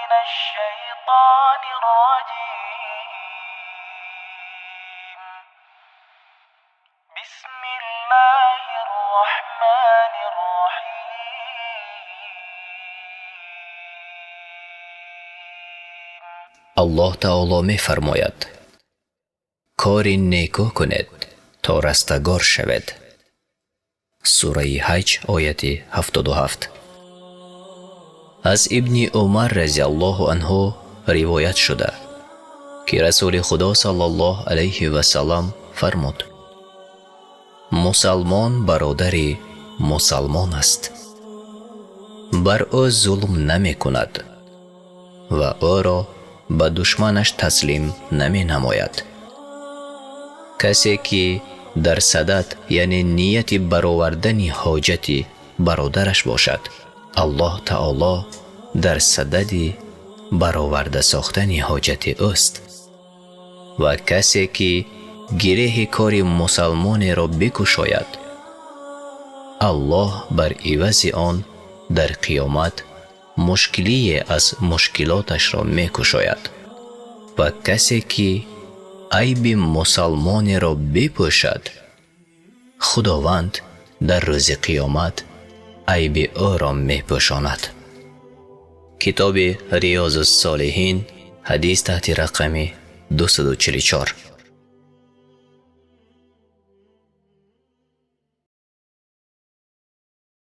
من الشيطان الرجيم. بسم الله الرحمن الرحیم. الله تعالی می فرماید کاری نیکو کنید تا رستگار شوید. سوره حج آیت 77. از ابن عمر رضی الله عنه روایت شده که رسول خدا صلی الله علیه و سلم فرمود مسلمان برادر مسلمان است، بر او ظلم نمی کند و او را به دشمنش تسلیم نمی نماید. کسی که در صدد یعنی نیت برآوردن حاجت برادرش باشد، الله تعالی در صدد برآورده ساختن حاجت اوست. و کسی که گره کار مسلمان را بکشاید، الله بر عوض آن در قیامت مشکلی از مشکلاتش را می‌کشاید. و کسی که عیب مسلمان را بپوشد، خداوند در روز قیامت عیب او را می‌پوشاند. کتاب ریاض الصالحین، حدیث تحت رقم 244.